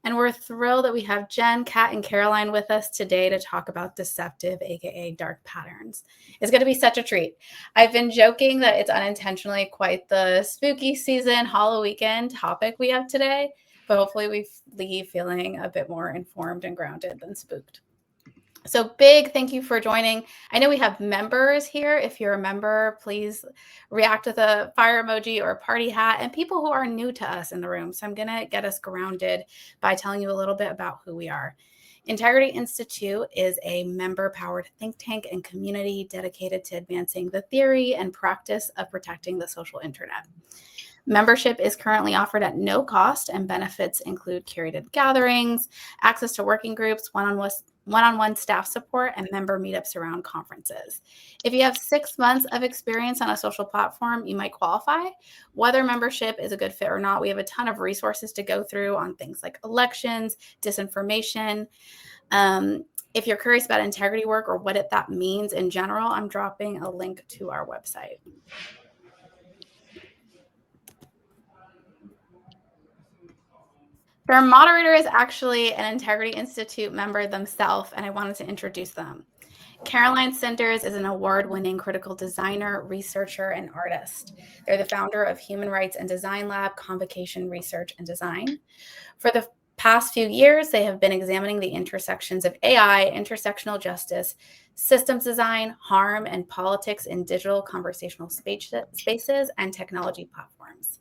And we're thrilled that we have Jen, Kat, and Caroline with us today to talk about deceptive, aka dark patterns. It's going to be such a treat. I've been joking that it's unintentionally quite the spooky season, Halloween topic we have today, but hopefully we leave feeling a bit more informed and grounded than spooked. So big thank you for joining. I know we have members here. If you're a member, please react with a fire emoji or a party hat, and people who are new to us in the room. So I'm going to get us grounded by telling you a little bit about who we are. Integrity Institute is a member-powered think tank and community dedicated to advancing the theory and practice of protecting the social internet. Membership is currently offered at no cost, and benefits include curated gatherings, access to working groups, one-on-one staff support, and member meetups around conferences. If you have 6 months of experience on a social platform, you might qualify. Whether membership is a good fit or not, we have a ton of resources to go through on things like elections, disinformation. If you're curious about integrity work or what that means in general, I'm dropping a link to our website. Their moderator is actually an Integrity Institute member themselves, and I wanted to introduce them. Caroline Sinders is an award-winning critical designer, researcher, and artist. They're the founder of Human Rights and Design Lab, Convocation Research and Design. For the past few years, they have been examining the intersections of AI, intersectional justice, systems design, harm, and politics in digital conversational spaces and technology platforms.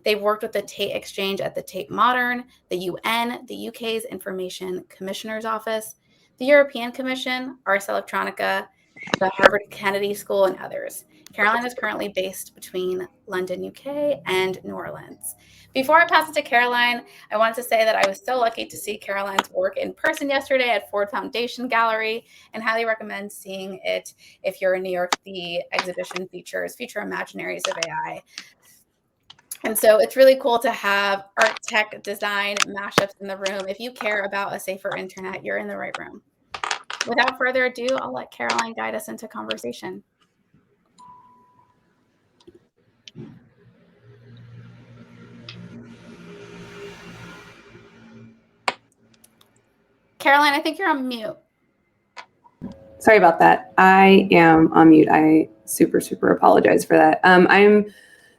They've worked with the Tate Exchange at the Tate Modern, the UN, the UK's Information Commissioner's Office, the European Commission, Ars Electronica, the Harvard Kennedy School, and others. Caroline is currently based between London, UK, and New Orleans. Before I pass it to Caroline, I wanted to say that I was so lucky to see Caroline's work in person yesterday at Ford Foundation Gallery, and highly recommend seeing it if you're in New York. The exhibition features future imaginaries of AI. And so it's really cool to have art, tech, design mashups in the room. If you care about a safer internet, you're in the right room. Without further ado, I'll let Caroline guide us into conversation. Caroline, I think you're on mute. Sorry about that. I am on mute. I super apologize for that. I'm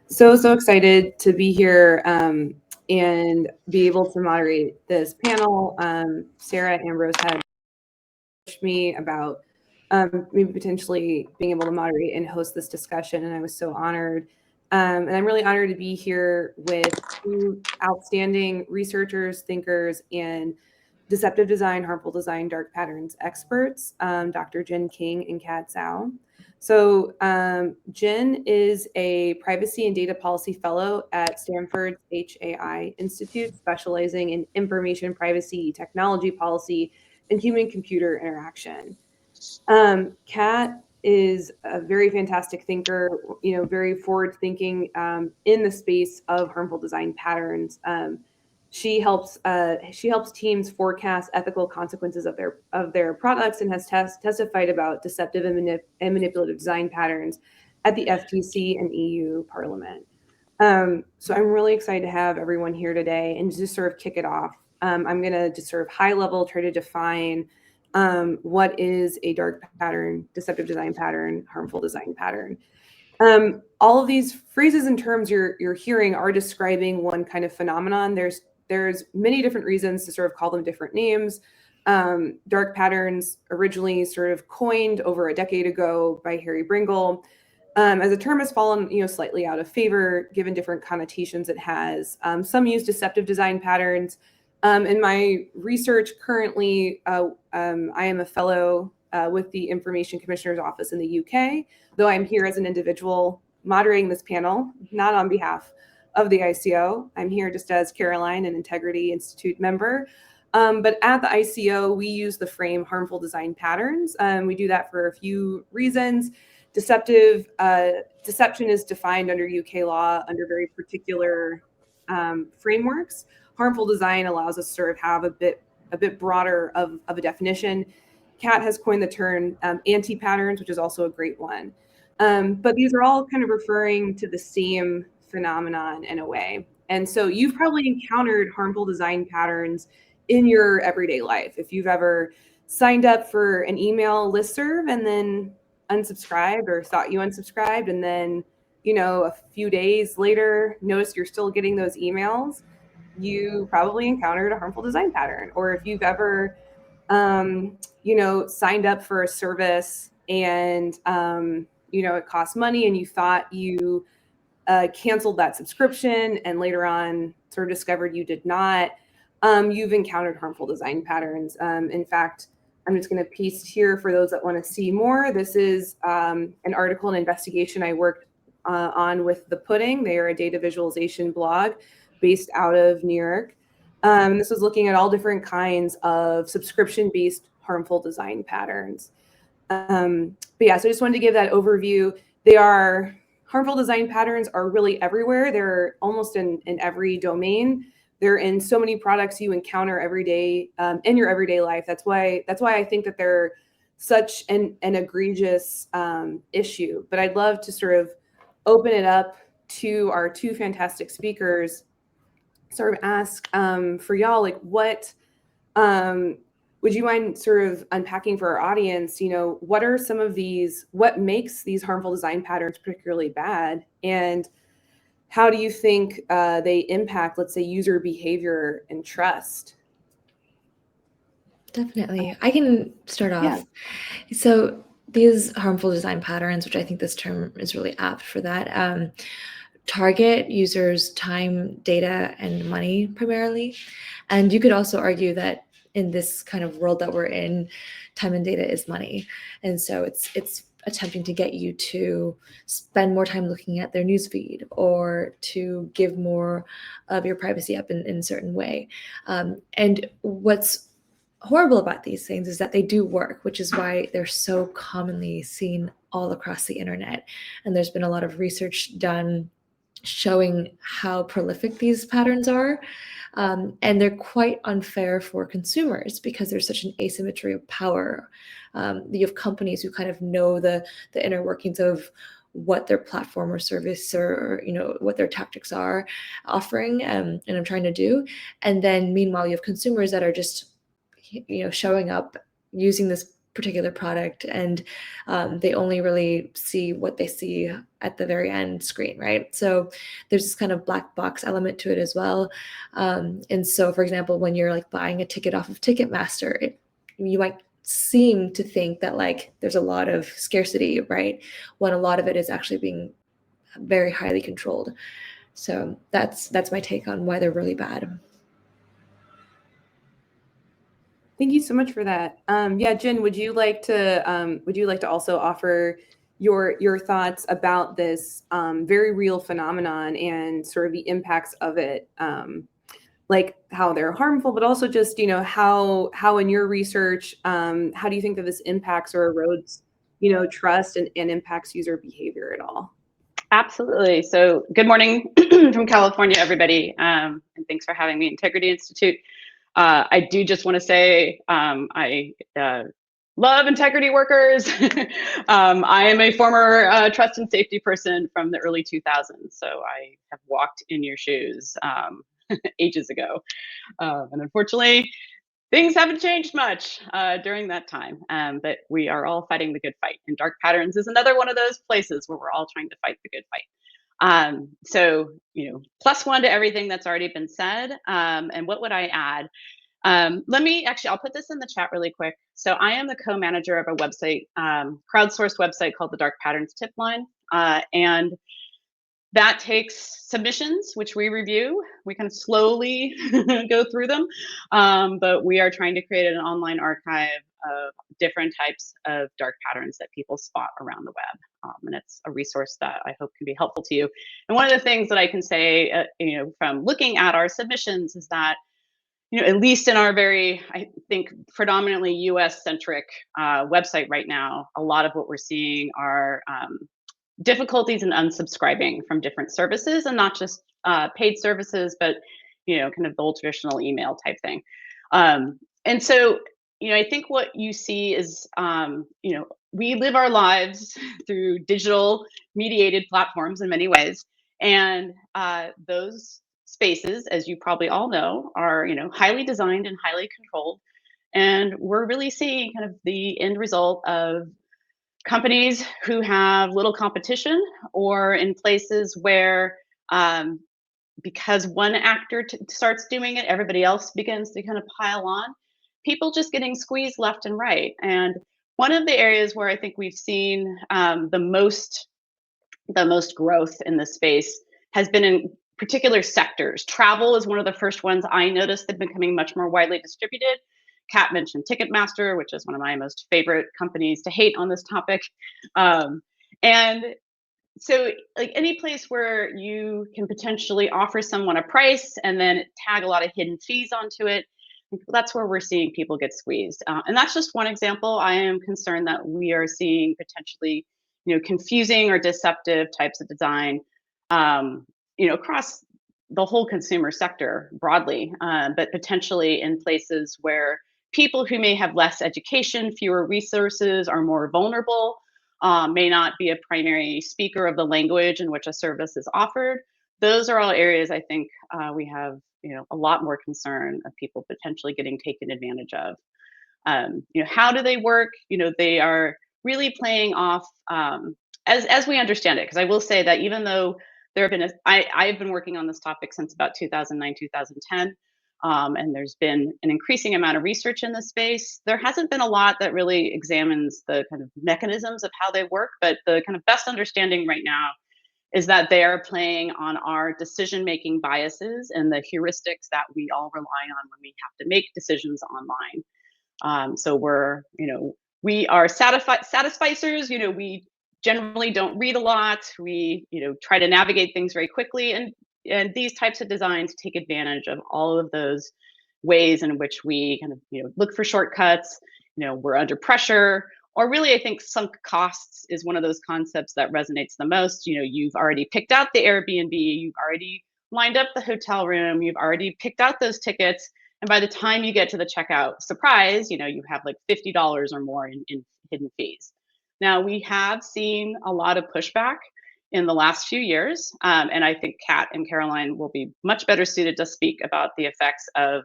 so excited to be here and be able to moderate this panel. Sarah Ambrose had pushed me about maybe potentially being able to moderate and host this discussion, and I was so honored. And I'm really honored to be here with two outstanding researchers, thinkers, and deceptive design, harmful design, dark patterns experts, Dr. Jen King and Kat Zhou. So Jen is a privacy and data policy fellow at Stanford's HAI Institute, specializing in information privacy, technology policy, and human-computer interaction. Kat is a very fantastic thinker, very forward-thinking in the space of harmful design patterns. She helps teams forecast ethical consequences of their products, and has testified about deceptive and manipulative design patterns at the FTC and EU Parliament. So I'm really excited to have everyone here today and just sort of kick it off. I'm going to just sort of high level try to define what is a dark pattern, deceptive design pattern, harmful design pattern. All of these phrases and terms you're hearing are describing one kind of phenomenon. There's many different reasons to sort of call them different names. Dark patterns originally sort of coined over a decade ago by Harry Bringle. As a term has fallen, slightly out of favor given different connotations it has. Some use deceptive design patterns. In my research currently, I am a fellow with the Information Commissioner's Office in the UK, though I'm here as an individual moderating this panel, not on behalf of the ICO. I'm here just as Caroline, an Integrity Institute member. But at the ICO, we use the frame harmful design patterns. We do that for a few reasons. Deception is defined under UK law under very particular frameworks. Harmful design allows us to sort of have a bit broader of a definition. Kat has coined the term anti-patterns, which is also a great one. But these are all kind of referring to the same phenomenon in a way. And so you've probably encountered harmful design patterns in your everyday life. If you've ever signed up for an email listserv and then unsubscribed or thought you unsubscribed, and then, a few days later noticed you're still getting those emails, you probably encountered a harmful design pattern. Or if you've ever, signed up for a service and, it costs money and you thought you canceled that subscription and later on sort of discovered you did not, you've encountered harmful design patterns. In fact, I'm just going to paste here for those that want to see more. This is an article and investigation I worked on with The Pudding. They are a data visualization blog based out of New York. This was looking at all different kinds of subscription-based harmful design patterns. But yeah, so I just wanted to give that overview. Harmful design patterns are really everywhere. They're almost in every domain. They're in so many products you encounter every day in your everyday life. That's why I think that they're such an egregious issue. But I'd love to sort of open it up to our two fantastic speakers, sort of ask for y'all, like, what would you mind sort of unpacking for our audience, what are some of what makes these harmful design patterns particularly bad? And how do you think they impact, let's say, user behavior and trust? Definitely. I can start off. Yeah. So these harmful design patterns, which I think this term is really apt for that, target users' time, data, and money primarily. And you could also argue that in this kind of world that we're in, time and data is money. And so it's attempting to get you to spend more time looking at their newsfeed or to give more of your privacy up in a certain way. And what's horrible about these things is that they do work, which is why they're so commonly seen all across the internet. And there's been a lot of research done showing how prolific these patterns are. And they're quite unfair for consumers because there's such an asymmetry of power. You have companies who kind of know the inner workings of what their platform or service or what their tactics are offering and I'm trying to do. And then meanwhile, you have consumers that are just showing up using this particular product and they only really see what they see at the very end screen, right? So there's this kind of black box element to it as well. And so, for example, when you're like buying a ticket off of Ticketmaster, you might seem to think that like there's a lot of scarcity, right? When a lot of it is actually being very highly controlled. So that's my take on why they're really bad. Thank you so much for that. Yeah, Jen, would you like to also offer your thoughts about this very real phenomenon and sort of the impacts of it, like how they're harmful, but also just how in your research, how do you think that this impacts or erodes trust and impacts user behavior at all? Absolutely. So good morning from California, everybody, and thanks for having me, Integrity Institute. I do just want to say I love integrity workers. I am a former trust and safety person from the early 2000s, so I have walked in your shoes ages ago. And unfortunately, things haven't changed much during that time, but we are all fighting the good fight. And dark patterns is another one of those places where we're all trying to fight the good fight. So, plus one to everything that's already been said. And what would I add? I'll put this in the chat really quick. So I am the co-manager of a website, crowdsourced website called the Dark Patterns Tip Line. And that takes submissions, which we review. We kind of slowly go through them. But we are trying to create an online archive of different types of dark patterns that people spot around the web. And it's a resource that I hope can be helpful to you. And one of the things that I can say, from looking at our submissions is that, at least in our very, I think, predominantly US-centric website right now, a lot of what we're seeing are difficulties in unsubscribing from different services, and not just paid services, but kind of the old traditional email type thing. And so, I think what you see is, we live our lives through digital mediated platforms in many ways, and those spaces, as you probably all know, are, highly designed and highly controlled. And we're really seeing kind of the end result of companies who have little competition, or in places where, because one actor starts doing it, everybody else begins to kind of pile on. People just getting squeezed left and right. And one of the areas where I think we've seen the most growth in this space has been in particular sectors. Travel is one of the first ones I noticed that becoming much more widely distributed. Kat mentioned Ticketmaster, which is one of my most favorite companies to hate on this topic. And so, like, any place where you can potentially offer someone a price and then tag a lot of hidden fees onto it, that's where we're seeing people get squeezed. And that's just one example. I am concerned that we are seeing potentially, confusing or deceptive types of design, across the whole consumer sector broadly, but potentially in places where people who may have less education, fewer resources, are more vulnerable, may not be a primary speaker of the language in which a service is offered. Those are all areas I think we have, a lot more concern of people potentially getting taken advantage of. How do they work? They are really playing off, as we understand it. Because I will say that even though there have been, I've been working on this topic since about 2009, 2010. And there's been an increasing amount of research in this space. There hasn't been a lot that really examines the kind of mechanisms of how they work, but the kind of best understanding right now is that they are playing on our decision-making biases and the heuristics that we all rely on when we have to make decisions online. So we are satisficers. We generally don't read a lot. We, try to navigate things very quickly, and these types of designs take advantage of all of those ways in which we kind of, look for shortcuts. We're under pressure, or really, I think sunk costs is one of those concepts that resonates the most. You've already picked out the Airbnb, you've already lined up the hotel room, you've already picked out those tickets, and by the time you get to the checkout, surprise, you have like $50 or more in hidden fees. Now, we have seen a lot of pushback in the last few years, and I think Kat and Caroline will be much better suited to speak about the effects of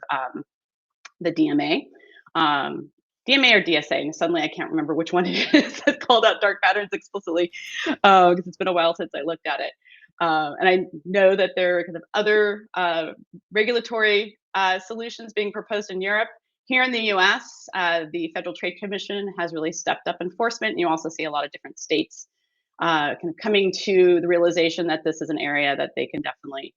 the DMA. DMA or DSA, and suddenly I can't remember which one it is that called out dark patterns explicitly, because it's been a while since I looked at it. And I know that there are kind of other regulatory solutions being proposed in Europe. Here in the US, the Federal Trade Commission has really stepped up enforcement. You also see a lot of different states kind of coming to the realization that this is an area that they can definitely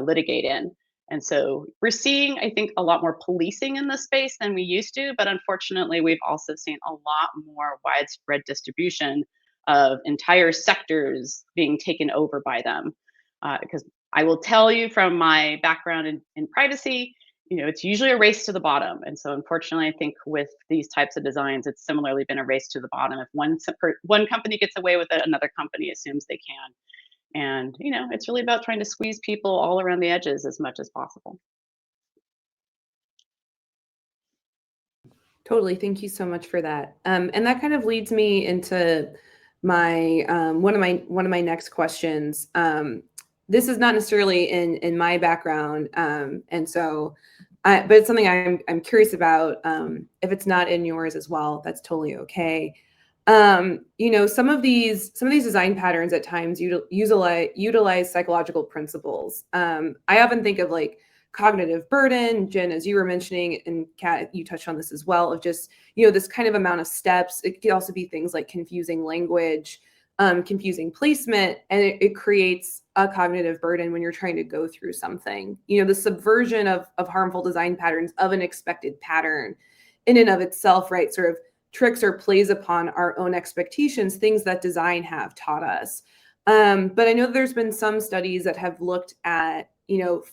litigate in. And so we're seeing, I think, a lot more policing in this space than we used to, but unfortunately, we've also seen a lot more widespread distribution of entire sectors being taken over by them. Because I will tell you from my background in privacy, it's usually a race to the bottom. And so unfortunately, I think with these types of designs, it's similarly been a race to the bottom. If one company gets away with it, another company assumes they can. And, it's really about trying to squeeze people all around the edges as much as possible. Totally. Thank you so much for that. And that kind of leads me into my one of my next questions. This is not necessarily in my background, and so, but it's something I'm curious about. If it's not in yours as well, that's totally okay. Some of these design patterns at times utilize psychological principles. I often think of like cognitive burden, Jen, as you were mentioning, and Kat, you touched on this as well, of just, this kind of amount of steps. It could also be things like confusing language, confusing placement, and it creates a cognitive burden when you're trying to go through something. The subversion of harmful design patterns of an expected pattern in and of itself, right, sort of tricks or plays upon our own expectations, things that design have taught us. But I know there's been some studies that have looked at,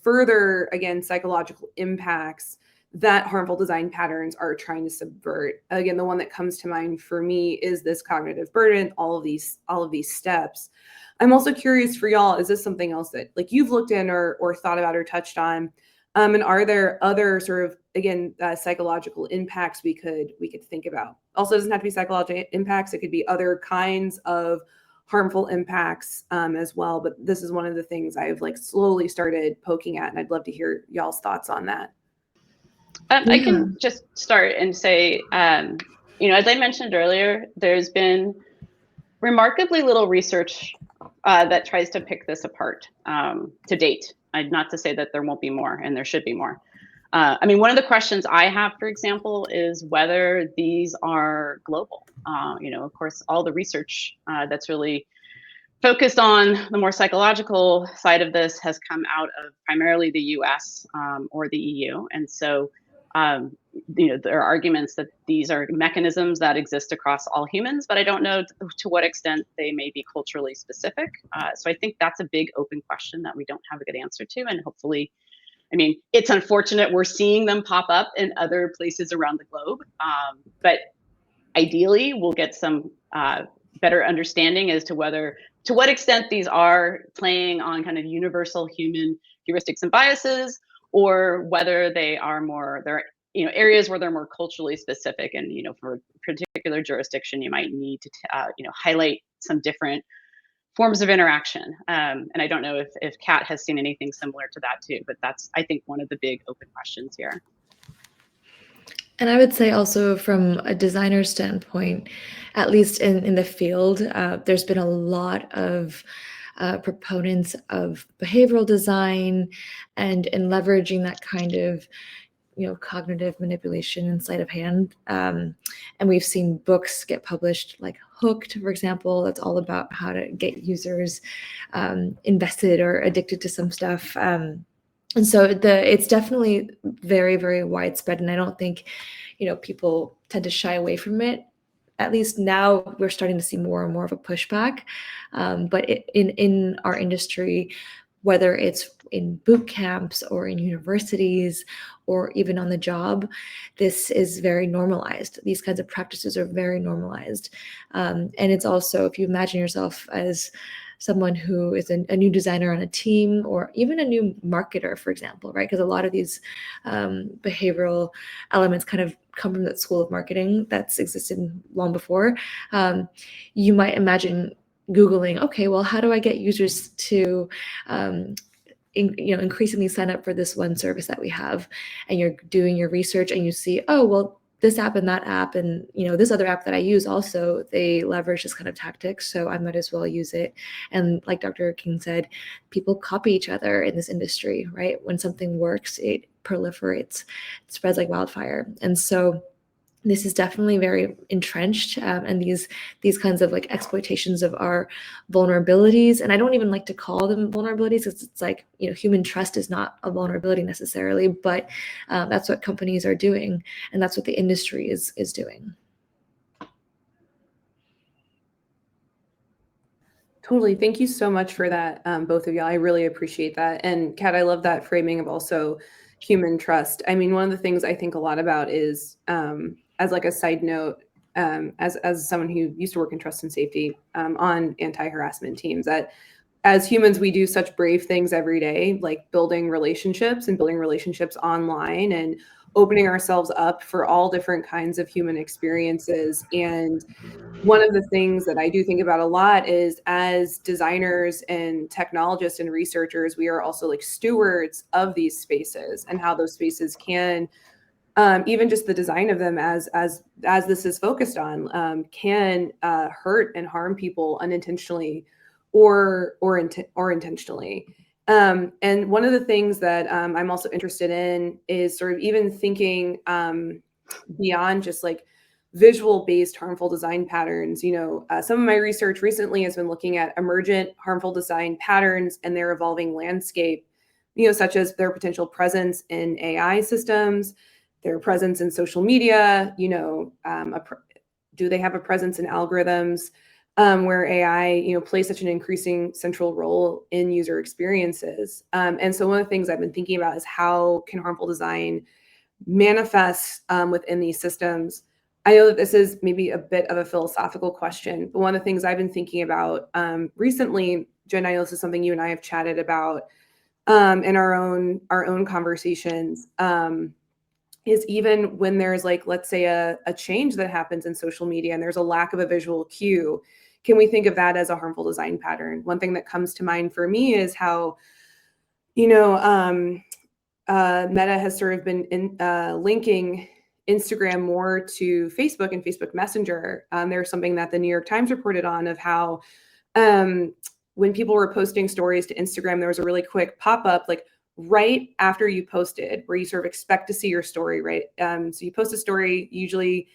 further, again, psychological impacts that harmful design patterns are trying to subvert. Again, the one that comes to mind for me is this cognitive burden, all of these steps. I'm also curious for y'all, is this something else that like you've looked in or thought about or touched on? And are there other sort of, again, psychological impacts we could think about? Also, it doesn't have to be psychological impacts. It could be other kinds of harmful impacts as well. But this is one of the things I've like slowly started poking at, and I'd love to hear y'all's thoughts on that. I can just start and say, as I mentioned earlier, there's been remarkably little research that tries to pick this apart to date. Not to say that there won't be more, and there should be more. One of the questions I have, for example, is whether these are global. Of course, all the research that's really focused on the more psychological side of this has come out of primarily the US or the EU. And so, there are arguments that these are mechanisms that exist across all humans, but I don't know to what extent they may be culturally specific. So I think that's a big open question that we don't have a good answer to. And hopefully, it's unfortunate we're seeing them pop up in other places around the globe. But ideally, we'll get some better understanding as to what extent these are playing on kind of universal human heuristics and biases, or whether they are areas where they're more culturally specific. And, for a particular jurisdiction, you might need to, highlight some different forms of interaction. And I don't know if Kat has seen anything similar to that too, but that's, I think, one of the big open questions here. And I would say also from a designer standpoint, at least in the field, there's been a lot of proponents of behavioral design and leveraging that kind of cognitive manipulation and sleight of hand. And we've seen books get published like Hooked, for example, that's all about how to get users invested or addicted to some stuff. And so it's definitely very, very widespread. And I don't think, people tend to shy away from it. At least now we're starting to see more and more of a pushback. But in our industry, whether it's in boot camps or in universities or even on the job, this is very normalized. These kinds of practices are very normalized. And it's also, if you imagine yourself as someone who is a new designer on a team, or even a new marketer, for example, right? Because a lot of these behavioral elements kind of come from that school of marketing that's existed long before. You might imagine Googling, okay, well, how do I get users to increasingly sign up for this one service that we have? And you're doing your research and you see, oh, well, this app and that app and this other app that I use also, they leverage this kind of tactics, so I might as well use it. And like Dr. King said, people copy each other in this industry, right? When something works, it proliferates, it spreads like wildfire. And so this is definitely very entrenched, and these kinds of like exploitations of our vulnerabilities. And I don't even like to call them vulnerabilities, because it's like, human trust is not a vulnerability necessarily, but that's what companies are doing, and that's what the industry is doing. Totally. Thank you so much for that, both of y'all. I really appreciate that. And Kat, I love that framing of also human trust. One of the things I think a lot about is, as like a side note, as someone who used to work in trust and safety on anti-harassment teams, that as humans, we do such brave things every day, like building relationships online and opening ourselves up for all different kinds of human experiences. And one of the things that I do think about a lot is, as designers and technologists and researchers, we are also like stewards of these spaces, and how those spaces can, even just the design of them as this is focused on, can hurt and harm people unintentionally or intentionally. And one of the things that I'm also interested in is sort of even thinking beyond just like visual-based harmful design patterns. Some of my research recently has been looking at emergent harmful design patterns and their evolving landscape, such as their potential presence in AI systems, their presence in social media, do they have a presence in algorithms where AI, plays such an increasing central role in user experiences. And so one of the things I've been thinking about is, how can harmful design manifest within these systems? I know that this is maybe a bit of a philosophical question, but one of the things I've been thinking about recently, Jen, I know this is something you and I have chatted about in our own conversations, is even when there's like, let's say a change that happens in social media and there's a lack of a visual cue, can we think of that as a harmful design pattern? One thing that comes to mind for me is how, Meta has sort of been linking Instagram more to Facebook and Facebook Messenger. There's something that the New York Times reported on of how when people were posting stories to Instagram, there was a really quick pop-up like right after you posted, where you sort of expect to see your story, right? So you post a story, usually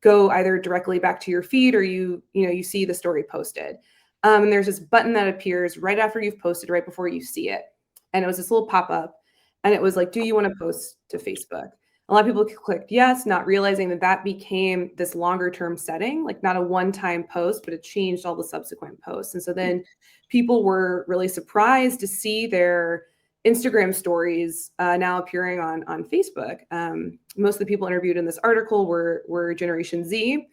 go either directly back to your feed, or you see the story posted. And there's this button that appears right after you've posted, right before you see it. And it was this little pop-up, and it was like, do you want to post to Facebook? A lot of people clicked yes, not realizing that that became this longer term setting, like not a one-time post, but it changed all the subsequent posts. And so then people were really surprised to see their Instagram stories now appearing on Facebook. Most of the people interviewed in this article were Generation Z,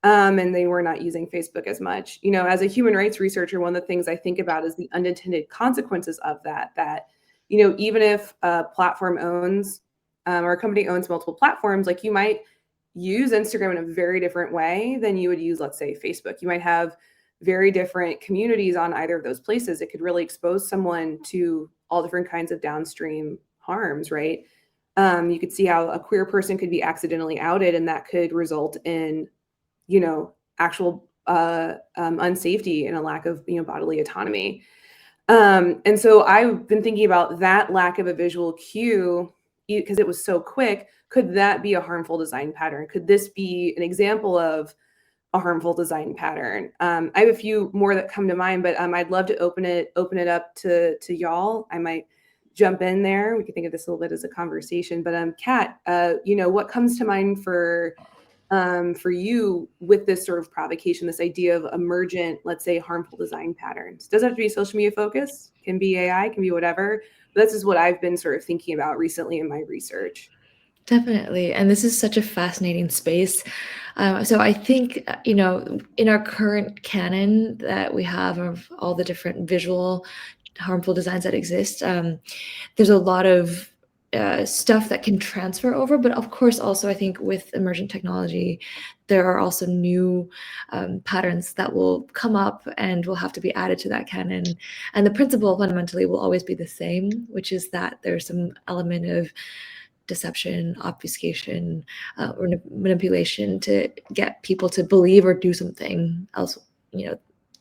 and they were not using Facebook as much. As a human rights researcher, one of the things I think about is the unintended consequences of that, even if a platform owns or a company owns multiple platforms, like you might use Instagram in a very different way than you would use, let's say, Facebook. You might have very different communities on either of those places. It could really expose someone to all different kinds of downstream harms, right? You could see how a queer person could be accidentally outed, and that could result in, actual unsafety and a lack of, bodily autonomy. And so I've been thinking about that lack of a visual cue because it was so quick. Could that be a harmful design pattern? Could this be an example of a harmful design pattern? I have a few more that come to mind, but I'd love to open it up to y'all. I might jump in there. We can think of this a little bit as a conversation. But Kat, what comes to mind for you with this sort of provocation, this idea of emergent, let's say, harmful design patterns? Doesn't have to be social media focused, can be AI, can be whatever. But this is what I've been sort of thinking about recently in my research. Definitely. And this is such a fascinating space. So I think, in our current canon that we have of all the different visual harmful designs that exist, there's a lot of stuff that can transfer over. But of course, also, I think with emergent technology, there are also new patterns that will come up and will have to be added to that canon. And the principle fundamentally will always be the same, which is that there's some element of deception, obfuscation, or manipulation to get people to believe or do something else,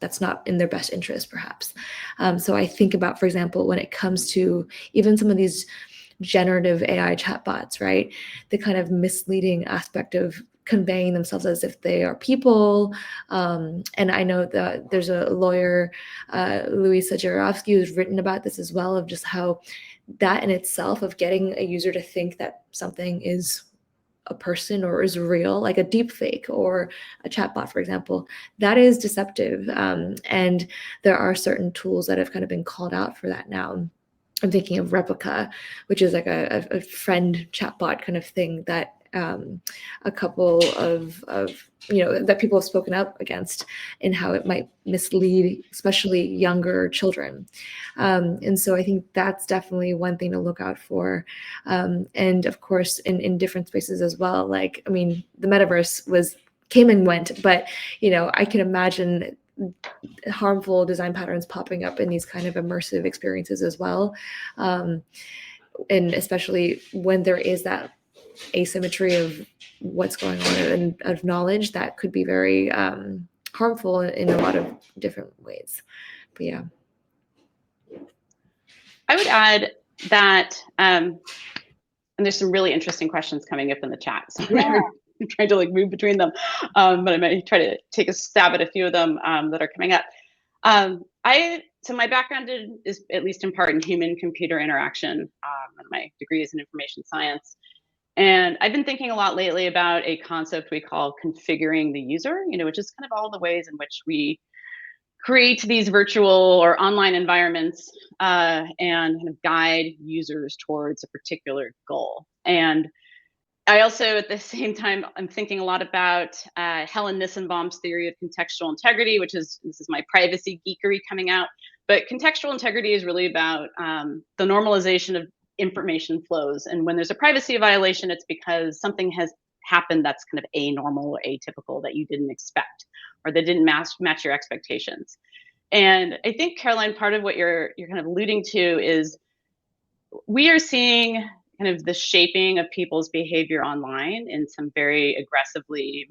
that's not in their best interest, perhaps. So I think about, for example, when it comes to even some of these generative AI chatbots, right? The kind of misleading aspect of conveying themselves as if they are people. And I know that there's a lawyer, Louisa Jarofsky, who's written about this as well, of just how that in itself of getting a user to think that something is a person or is real, like a deep fake or a chatbot, for example, that is deceptive. And there are certain tools that have kind of been called out for that now. I'm thinking of Replica, which is like a friend chatbot kind of thing that a couple of that people have spoken up against in how it might mislead, especially younger children. And so I think that's definitely one thing to look out for. And of course, in different spaces as well. Like, I mean, the metaverse came and went, but I can imagine harmful design patterns popping up in these kind of immersive experiences as well. And especially when there is that asymmetry of what's going on and of knowledge, that could be very harmful in a lot of different ways. But yeah. I would add that, and there's some really interesting questions coming up in the chat. So I'm trying to move between them, but I might try to take a stab at a few of them that are coming up. So my background is at least in part in human-computer interaction, and my degree is in information science. And I've been thinking a lot lately about a concept we call configuring the user, which is kind of all the ways in which we create these virtual or online environments and kind of guide users towards a particular goal. And I also, at the same time, I'm thinking a lot about Helen Nissenbaum's theory of contextual integrity, this is my privacy geekery coming out. But contextual integrity is really about the normalization of information flows. And when there's a privacy violation, it's because something has happened that's kind of anormal or atypical that you didn't expect, or that didn't match your expectations. And I think, Caroline, part of what you're kind of alluding to is we are seeing kind of the shaping of people's behavior online in some very aggressively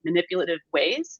manipulative ways.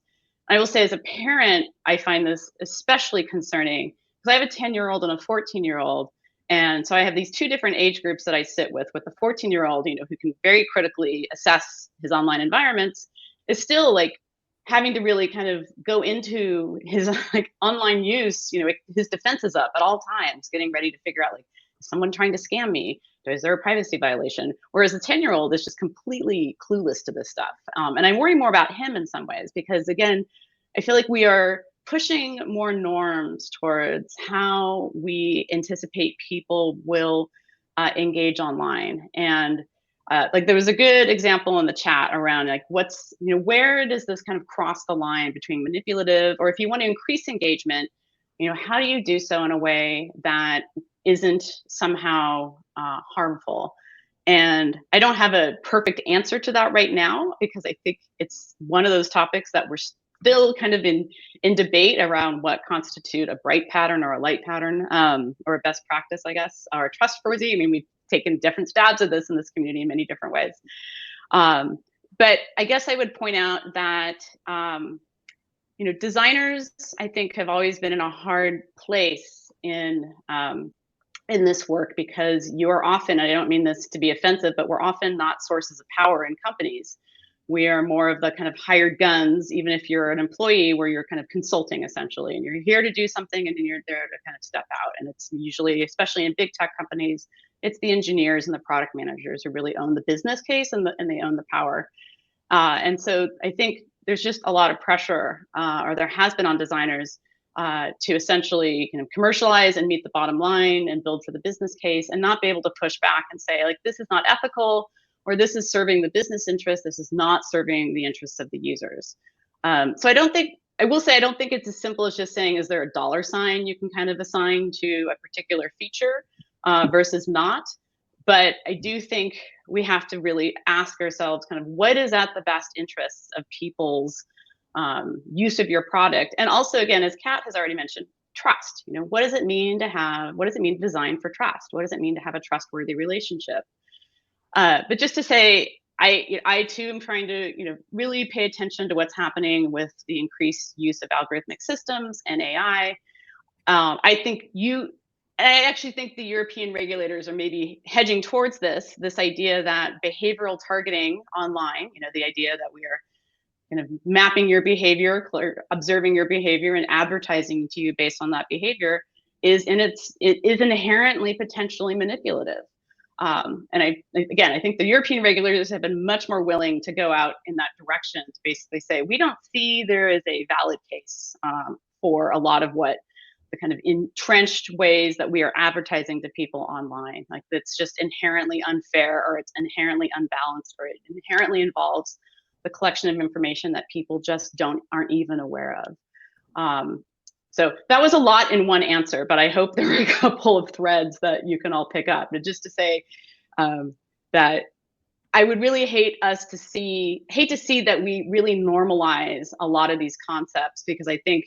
I will say, as a parent, I find this especially concerning because I have a 10-year-old and a 14-year-old. And so I have these two different age groups that I sit with the 14-year-old, who can very critically assess his online environments, is still like having to really kind of go into his like online use, his defenses up at all times, getting ready to figure out, like, is someone trying to scam me? Is there a privacy violation? Whereas the 10-year-old is just completely clueless to this stuff. And I worry more about him in some ways, because again, I feel like we are pushing more norms towards how we anticipate people will engage online. And like there was a good example in the chat around like where does this kind of cross the line between manipulative, or if you want to increase engagement, how do you do so in a way that isn't somehow harmful? And I don't have a perfect answer to that right now, because I think it's one of those topics that we're still kind of in debate around what constitute a bright pattern or a light pattern, or a best practice, I guess, or trustworthy. I mean, we've taken different stabs at this in this community in many different ways. But I guess I would point out that, designers, I think, have always been in a hard place in this work, because you are often, I don't mean this to be offensive, but we're often not sources of power in companies. We are more of the kind of hired guns, even if you're an employee, where you're kind of consulting essentially, and you're here to do something and then you're there to kind of step out. And it's usually, especially in big tech companies, it's the engineers and the product managers who really own the business case, and they own the power. And so I think there's just a lot of pressure, or there has been, on designers to essentially kind of commercialize and meet the bottom line and build for the business case, and not be able to push back and say, like, this is not ethical, or this is serving the business interest, this is not serving the interests of the users. So I will say I don't think it's as simple as just saying, is there a dollar sign you can kind of assign to a particular feature versus not. But I do think we have to really ask ourselves kind of what is at the best interests of people's use of your product. And also, again, as Kat has already mentioned, trust. What does it mean to design for trust? What does it mean to have a trustworthy relationship? But just to say, I too am trying to, really pay attention to what's happening with the increased use of algorithmic systems and AI. I actually think the European regulators are maybe hedging towards this idea that behavioral targeting online, the idea that we are kind of mapping your behavior, observing your behavior, and advertising to you based on that behavior is inherently potentially manipulative. And I think the European regulators have been much more willing to go out in that direction to basically say, we don't see there is a valid case for a lot of what the kind of entrenched ways that we are advertising to people online. Like, it's just inherently unfair, or it's inherently unbalanced, or it inherently involves the collection of information that people just aren't even aware of. So that was a lot in one answer, but I hope there were a couple of threads that you can all pick up. But just to say that I would really hate to see that we really normalize a lot of these concepts, because I think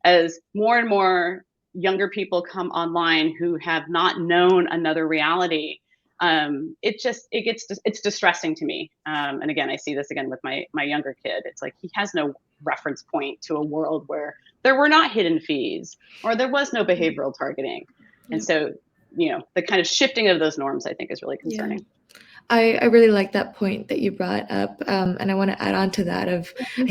as more and more younger people come online who have not known another reality, it's distressing to me. And again, I see this again with my younger kid. It's like he has no reference point to a world where there were not hidden fees, or there was no behavioral targeting. And so, the kind of shifting of those norms, I think, is really concerning. Yeah. I really like that point that you brought up. And I want to add on to that I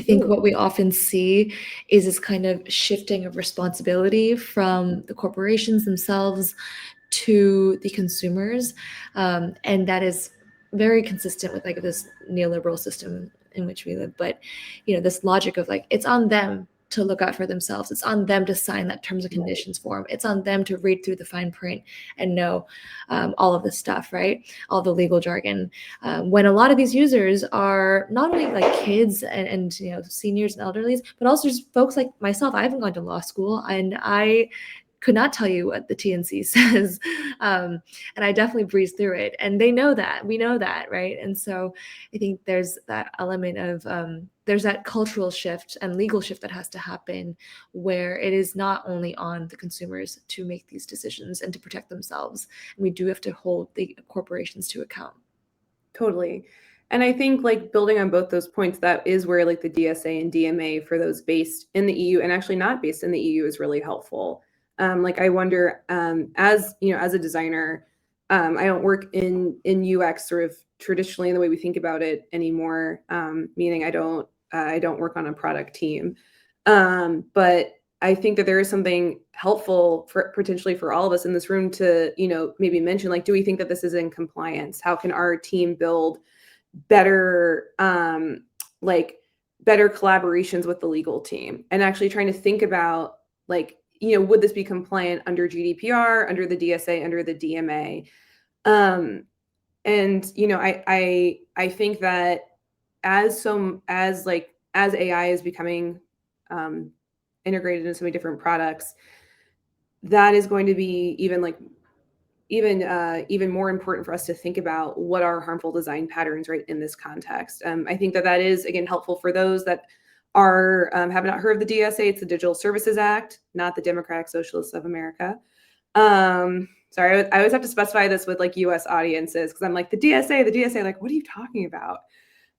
think what we often see is this kind of shifting of responsibility from the corporations themselves to the consumers. And that is very consistent with like this neoliberal system in which we live. But, this logic of like, it's on them to look out for themselves. It's on them to sign that terms and conditions form. It's on them to read through the fine print and know all of this stuff, right? All the legal jargon. When a lot of these users are not only like kids and seniors and elderlies, but also just folks like myself. I haven't gone to law school, and I could not tell you what the TNC says. And I definitely breezed through it. And they know that. We know that, right? And so I think there's that element of, there's that cultural shift and legal shift that has to happen, where it is not only on the consumers to make these decisions and to protect themselves. And we do have to hold the corporations to account. Totally. And I think like building on both those points, that is where like the DSA and DMA for those based in the EU and actually not based in the EU is really helpful. Like I wonder, as you know, as a designer, I don't work in UX sort of traditionally in the way we think about it anymore. Meaning I don't work on a product team, but I think that there is something helpful for potentially for all of us in this room to, you know, maybe mention, like, do we think that this is in compliance? How can our team build better, like better collaborations with the legal team, and actually trying to think about, like, you know, would this be compliant under GDPR, under the DSA, under the DMA? And you know, I think that as AI is becoming integrated into so many different products, that is going to be even more important for us to think about what are harmful design patterns right in this context. I think that is, again, helpful for those that are have not heard of the DSA. It's the Digital Services Act, not the Democratic Socialists of America. Sorry, I always have to specify this with like US audiences, because I'm like, the DSA, like, what are you talking about?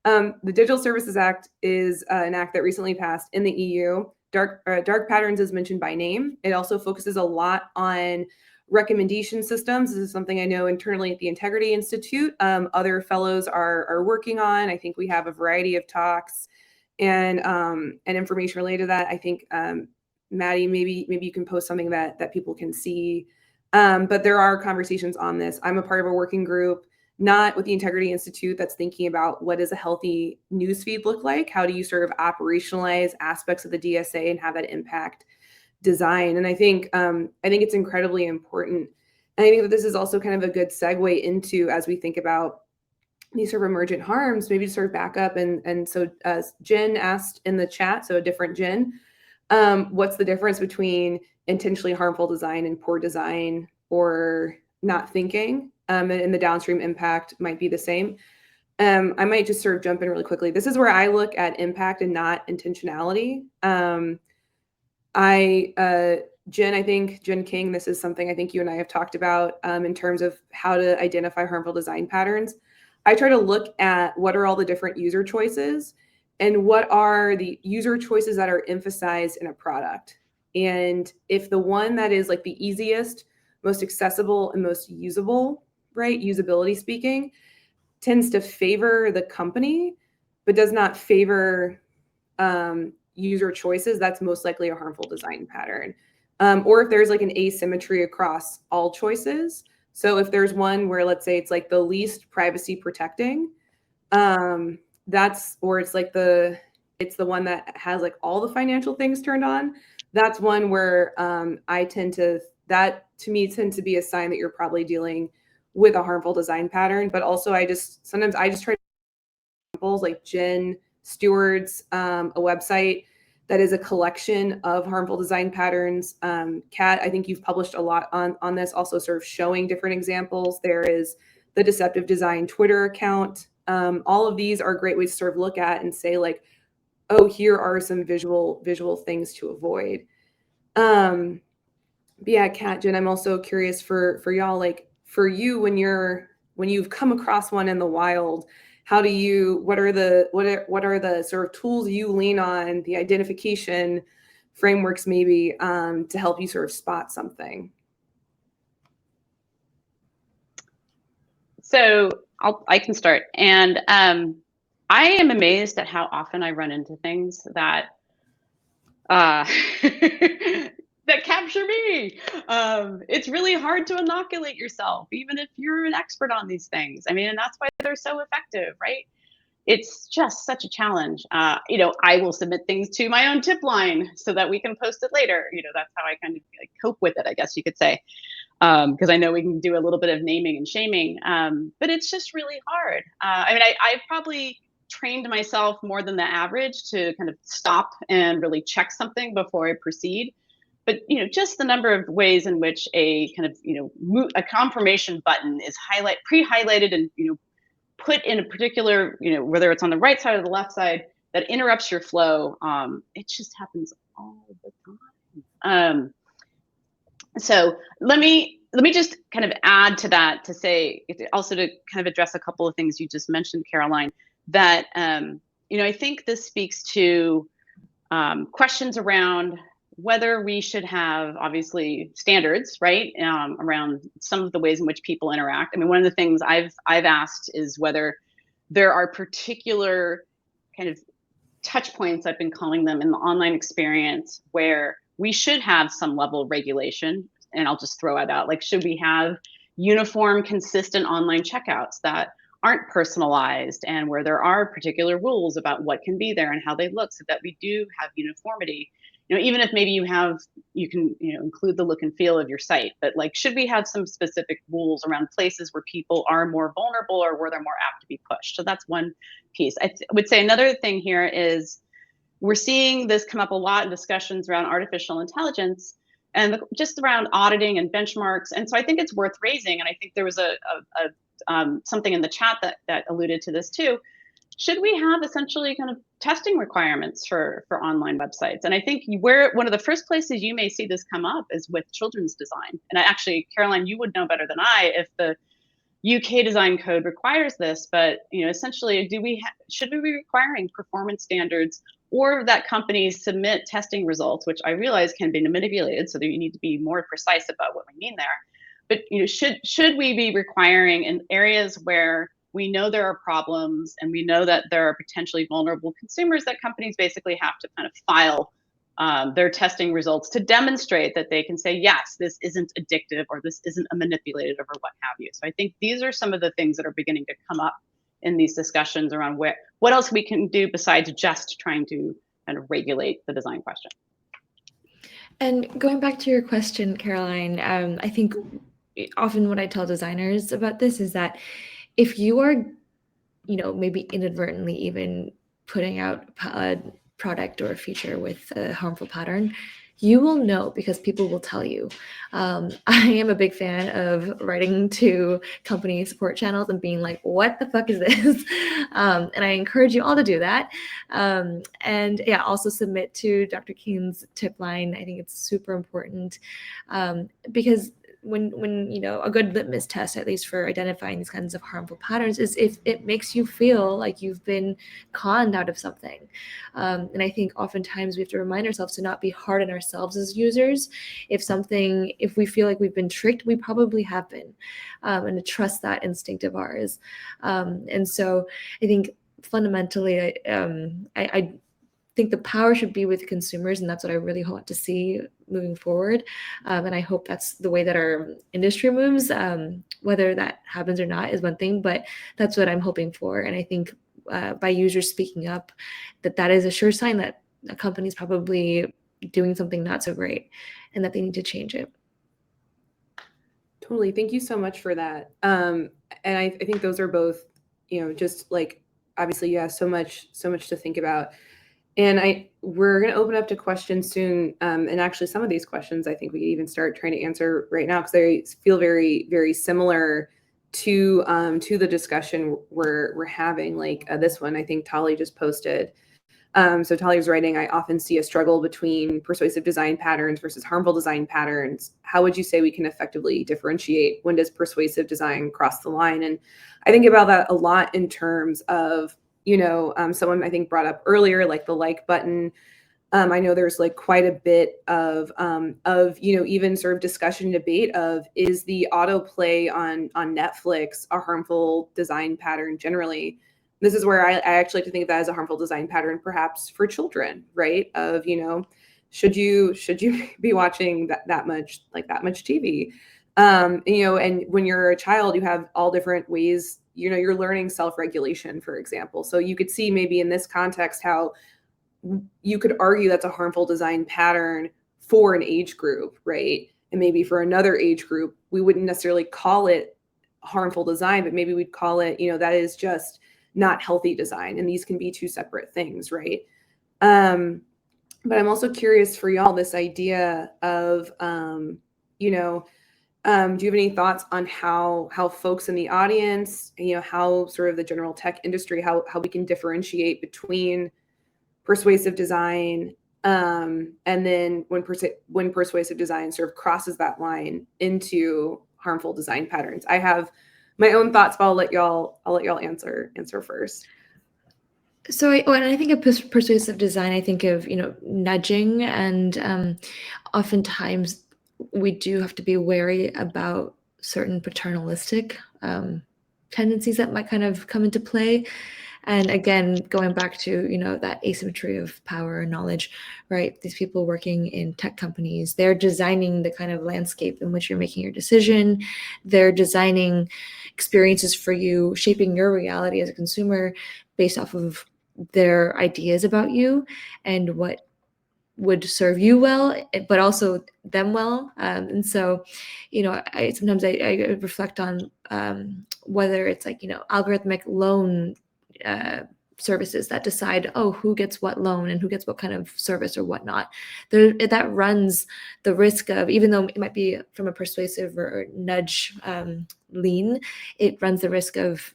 The Digital Services Act is an act that recently passed in the EU. Dark patterns is mentioned by name. It also focuses a lot on recommendation systems. This is something I know internally at the Integrity Institute, other fellows are working on. I think we have a variety of talks and information related to that. I think, Maddie, maybe you can post something that people can see. But there are conversations on this. I'm a part of a working group, not with the Integrity Institute, that's thinking about what does a healthy newsfeed look like? How do you sort of operationalize aspects of the DSA and have that impact design? And I think it's incredibly important. And I think that this is also kind of a good segue into, as we think about these sort of emergent harms, maybe to sort of back up. And so Jen asked in the chat, so a different Jen, what's the difference between intentionally harmful design and poor design or not thinking? And the downstream impact might be the same. I might just sort of jump in really quickly. This is where I look at impact and not intentionality. Jen, I think, Jen King, this is something I think you and I have talked about in terms of how to identify harmful design patterns. I try to look at what are all the different user choices and what are the user choices that are emphasized in a product. And if the one that is like the easiest, most accessible, and most usable, right, usability speaking, tends to favor the company, but does not favor user choices, that's most likely a harmful design pattern. Or if there's like an asymmetry across all choices. So if there's one where, let's say, it's like the least privacy protecting, or it's like it's the one that has like all the financial things turned on, that's one where that to me tends to be a sign that you're probably dealing with a harmful design pattern. But also sometimes I just try to examples like Jen Stewart's a website that is a collection of harmful design patterns. Kat, I think you've published a lot on this, also sort of showing different examples. There is the Deceptive Design Twitter account. All of these are great ways to sort of look at and say, like, oh, here are some visual things to avoid. But yeah, Kat, Jen, I'm also curious for y'all, like, for you, when you've come across one in the wild, what are the sort of tools you lean on, the identification frameworks maybe, to help you sort of spot something? So I can start. And I am amazed at how often I run into things that that capture me. It's really hard to inoculate yourself, even if you're an expert on these things. I mean, and that's why they're so effective, right? It's just such a challenge. You know, I will submit things to my own tip line so that we can post it later. You know, that's how I kind of like cope with it, I guess you could say. Because I know we can do a little bit of naming and shaming, but it's just really hard. I mean, I've probably trained myself more than the average to kind of stop and really check something before I proceed. but just the number of ways in which a kind of a confirmation button is pre-highlighted and put in a particular whether it's on the right side or the left side that interrupts your flow. It just happens all the time. So let me just kind of add to that to say also to kind of address a couple of things you just mentioned, Caroline, that I think this speaks to questions around whether we should have obviously standards, right, around some of the ways in which people interact. I mean, one of the things I've asked is whether there are particular kind of touch points, I've been calling them, in the online experience where we should have some level of regulation. And I'll just throw it out, like, should we have uniform, consistent online checkouts that aren't personalized and where there are particular rules about what can be there and how they look, so that we do have uniformity? Even if maybe you can include the look and feel of your site, but like, should we have some specific rules around places where people are more vulnerable or where they're more apt to be pushed? So that's one piece. I would say another thing here is we're seeing this come up a lot in discussions around artificial intelligence and just around auditing and benchmarks. And so I think it's worth raising, and I think there was something in the chat that alluded to this too. Should we have essentially kind of testing requirements for online websites? And I think one of the first places you may see this come up is with children's design. And actually, Caroline, you would know better than I if the UK design code requires this, but essentially, should we be requiring performance standards, or that companies submit testing results, which I realize can be manipulated, so that you need to be more precise about what we mean there. But should we be requiring in areas where we know there are problems and we know that there are potentially vulnerable consumers, that companies basically have to kind of file their testing results to demonstrate that they can say, yes, this isn't addictive or this isn't a manipulative or what have you. So I think these are some of the things that are beginning to come up in these discussions around what else we can do besides just trying to kind of regulate the design question. And going back to your question, Caroline, I think often what I tell designers about this is that if you are, maybe inadvertently even putting out a product or a feature with a harmful pattern, you will know because people will tell you. I am a big fan of writing to company support channels and being like, what the fuck is this? And I encourage you all to do that. And yeah, also submit to Dr. King's tip line. I think it's super important because when a good litmus test, at least for identifying these kinds of harmful patterns, is if it makes you feel like you've been conned out of something. And I think oftentimes we have to remind ourselves to not be hard on ourselves as users. If we feel like we've been tricked, we probably have been, and to trust that instinct of ours. And so I think fundamentally, I think the power should be with consumers, and that's what I really want to see moving forward. And I hope that's the way that our industry moves. Whether that happens or not is one thing, but that's what I'm hoping for. And I think by users speaking up, that is a sure sign that a company's probably doing something not so great and that they need to change it. Totally. Thank you so much for that. And I think those are both, just like, obviously you have so much to think about. And we're going to open up to questions soon. And actually some of these questions, I think we can even start trying to answer right now, because they feel very, very similar to the discussion we're having. Like this one, I think Tali just posted. So Tali was writing, I often see a struggle between persuasive design patterns versus harmful design patterns. How would you say we can effectively differentiate? When does persuasive design cross the line? And I think about that a lot in terms of, someone I think brought up earlier, like the like button. I know there's like quite a bit of even sort of discussion, debate of, is the autoplay on Netflix a harmful design pattern generally? This is where I actually like to think of that as a harmful design pattern, perhaps for children, right? Of, should you be watching that much TV? And when you're a child, you have all different ways, you're learning self-regulation, for example. So you could see maybe in this context how you could argue that's a harmful design pattern for an age group, right? And maybe for another age group, we wouldn't necessarily call it harmful design, but maybe we'd call it, that is just not healthy design. And these can be two separate things, right? But I'm also curious for y'all, this idea of, you know, do you have any thoughts on how folks in the audience, how sort of the general tech industry, how we can differentiate between persuasive design, and then when persuasive design sort of crosses that line into harmful design patterns? I have my own thoughts, but I'll let y'all answer first. So when I think of persuasive design, I think of, nudging, and oftentimes we do have to be wary about certain paternalistic tendencies that might kind of come into play. And again, going back to, that asymmetry of power and knowledge, right? These people working in tech companies, they're designing the kind of landscape in which you're making your decision. They're designing experiences for you, shaping your reality as a consumer based off of their ideas about you and what would serve you well, but also them well. And so, I sometimes I reflect on whether it's like, algorithmic loan services that decide, who gets what loan and who gets what kind of service or whatnot. That runs the risk of, even though it might be from a persuasive or nudge lean, it runs the risk of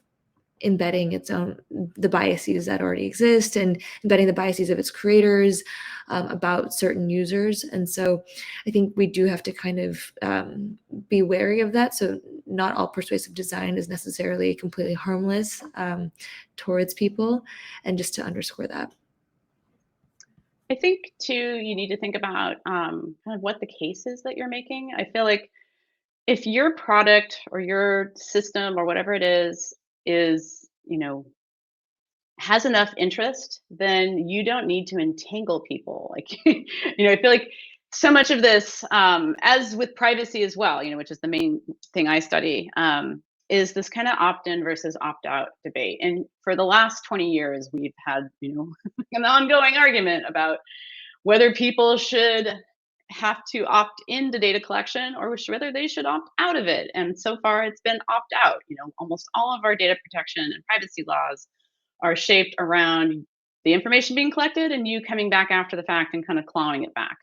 embedding the biases that already exist and embedding the biases of its creators about certain users. And so I think we do have to kind of be wary of that. So not all persuasive design is necessarily completely harmless towards people, and just to underscore that. I think too, you need to think about kind of what the case is that you're making. I feel like if your product or your system or whatever it is, has enough interest, then you don't need to entangle people. Like, I feel like so much of this, as with privacy as well, which is the main thing I study, is this kind of opt-in versus opt-out debate. And for the last 20 years, we've had, an ongoing argument about whether people should have to opt into data collection or whether they should opt out of it. And so far it's been opt out. Almost all of our data protection and privacy laws are shaped around the information being collected and you coming back after the fact and kind of clawing it back.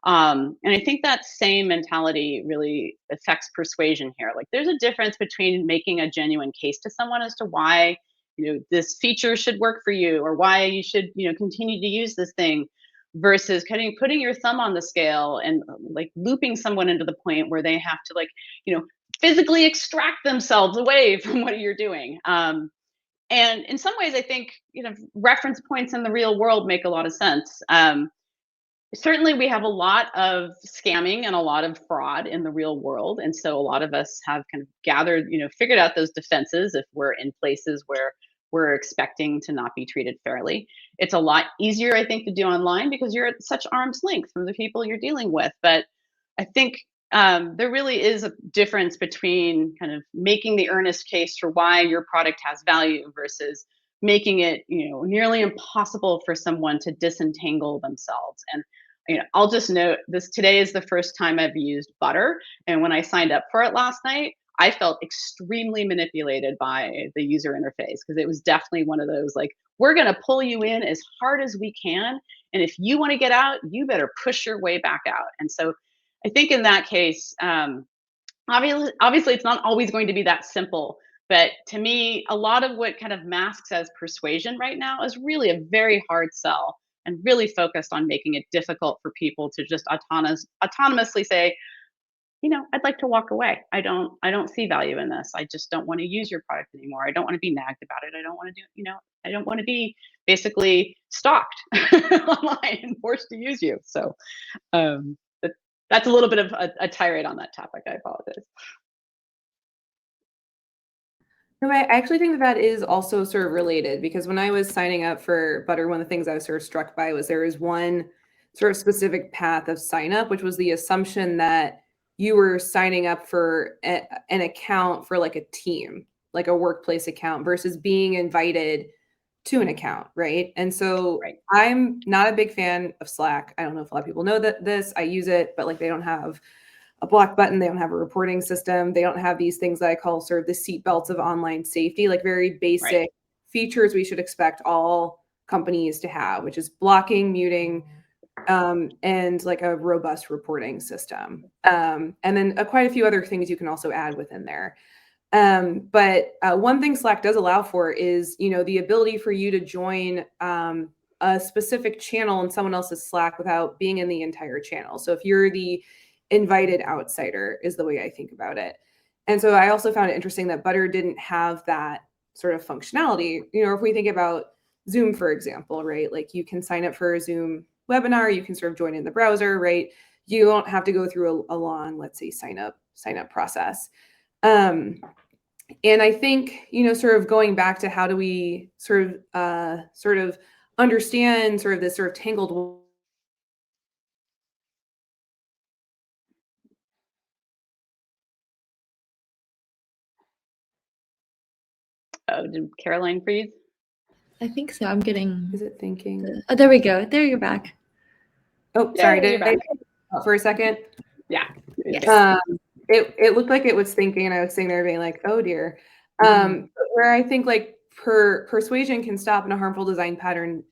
And I think that same mentality really affects persuasion here. Like, there's a difference between making a genuine case to someone as to why, this feature should work for you, or why you should, continue to use this thing, versus putting your thumb on the scale and like looping someone into the point where they have to physically extract themselves away from what you're doing. And in some ways, I think, reference points in the real world make a lot of sense. Certainly, we have a lot of scamming and a lot of fraud in the real world. And so a lot of us have kind of gathered, figured out those defenses if we're in places where we're expecting to not be treated fairly. It's a lot easier, I think, to do online because you're at such arm's length from the people you're dealing with. But I think there really is a difference between kind of making the earnest case for why your product has value versus making it, nearly impossible for someone to disentangle themselves. And I'll just note this: today is the first time I've used Butter, and when I signed up for it last night, I felt extremely manipulated by the user interface, because it was definitely one of those like, we're going to pull you in as hard as we can, and if you want to get out, you better push your way back out. And so I think in that case, obviously it's not always going to be that simple. But to me, a lot of what kind of masks as persuasion right now is really a very hard sell, and really focused on making it difficult for people to just autonomously say, I'd like to walk away. I don't see value in this. I just don't want to use your product anymore. I don't want to be nagged about it. I don't want to I don't want to be basically stalked online and forced to use you. So that's a little bit of a tirade on that topic. I apologize. No, I actually think that is also sort of related, because when I was signing up for Butter, one of the things I was sort of struck by was there is one sort of specific path of sign up, which was the assumption that you were signing up for an account for like a team, like a workplace account, versus being invited to an account, right? And so I'm not a big fan of Slack. I don't know if a lot of people know this. I use it, but like they don't have a block button. They don't have a reporting system. They don't have these things that I call sort of the seatbelts of online safety, like very basic features we should expect all companies to have, which is blocking, muting, and like a robust reporting system. And then quite a few other things you can also add within there. But one thing Slack does allow for is, the ability for you to join a specific channel in someone else's Slack without being in the entire channel. So if you're the invited outsider is the way I think about it. And so I also found it interesting that Butter didn't have that sort of functionality. If we think about Zoom, for example, right? Like you can sign up for a Zoom webinar, you can sort of join in the browser, right? You don't have to go through a long, let's say, sign up process. And I think, sort of going back to how do we sort of understand sort of this sort of tangled. Oh, did Caroline freeze? I think so. I'm getting. Is it thinking? Oh, there we go. There, you're back. Oh, sorry. Yay, Did I for a second? Yeah. Yes. It looked like it was thinking, and I was sitting there being like, oh dear. Where I think like persuasion can stop and a harmful design pattern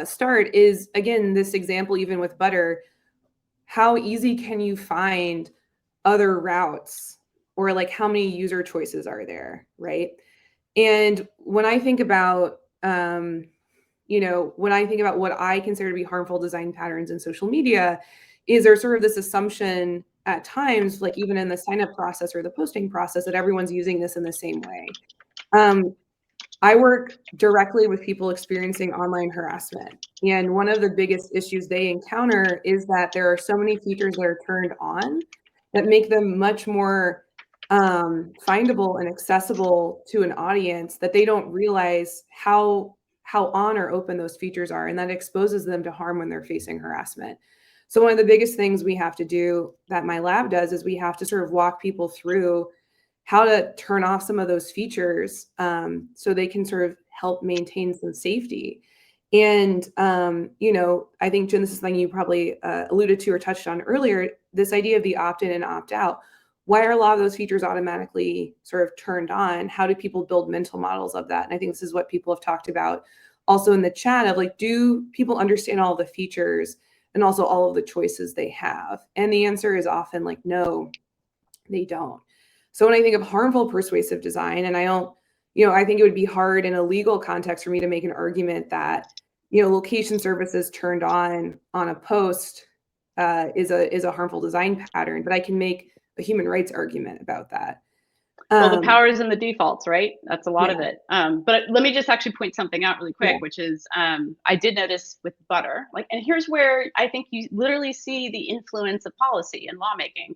start is, again, this example, even with Butter, how easy can you find other routes, or like how many user choices are there, right? And when I think about, when I think about what I consider to be harmful design patterns in social media, is there sort of this assumption at times, like even in the sign up process or the posting process, that everyone's using this in the same way. I work directly with people experiencing online harassment. And one of the biggest issues they encounter is that there are so many features that are turned on that make them much more findable and accessible to an audience, that they don't realize how on or open those features are. And that exposes them to harm when they're facing harassment. So one of the biggest things we have to do, that my lab does, is we have to sort of walk people through how to turn off some of those features so they can sort of help maintain some safety. And, I think, Jen, this is something you probably alluded to or touched on earlier, this idea of the opt-in and opt-out. Why are a lot of those features automatically sort of turned on? How do people build mental models of that? And I think this is what people have talked about also in the chat of like, do people understand all the features and also all of the choices they have? And the answer is often like, no, they don't. So when I think of harmful persuasive design, and I don't, I think it would be hard in a legal context for me to make an argument that, location services turned on a post is a harmful design pattern, but I can make a human rights argument about that. Well, the power is in the defaults, right? That's a lot of it. But let me just actually point something out really quick, which is I did notice with Butter, and here's where I think you literally see the influence of policy and lawmaking.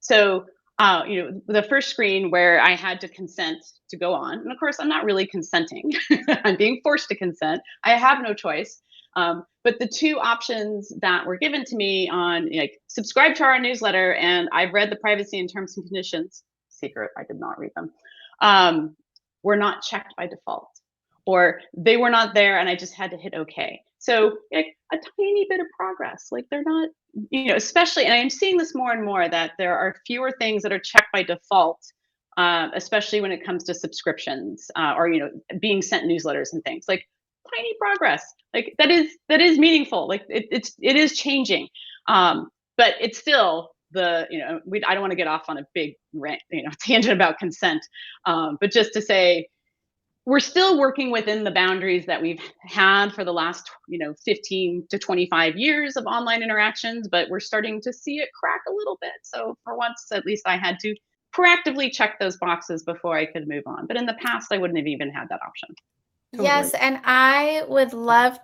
So, the first screen where I had to consent to go on, and of course, I'm not really consenting. I'm being forced to consent. I have no choice. But the two options that were given to me on subscribe to our newsletter, and I've read the privacy and terms and conditions. Secret, I did not read them. Were not checked by default, or they were not there, and I just had to hit OK. So a tiny bit of progress. They're not, especially, and I'm seeing this more and more, that there are fewer things that are checked by default, especially when it comes to subscriptions or being sent newsletters and things. Tiny progress, that is meaningful. It is changing, but it's still I don't want to get off on a big rant, tangent about consent, but just to say, we're still working within the boundaries that we've had for the last 15 to 25 years of online interactions, but we're starting to see it crack a little bit. So for once, at least, I had to proactively check those boxes before I could move on. But in the past, I wouldn't have even had that option. Totally. Yes, and I would love.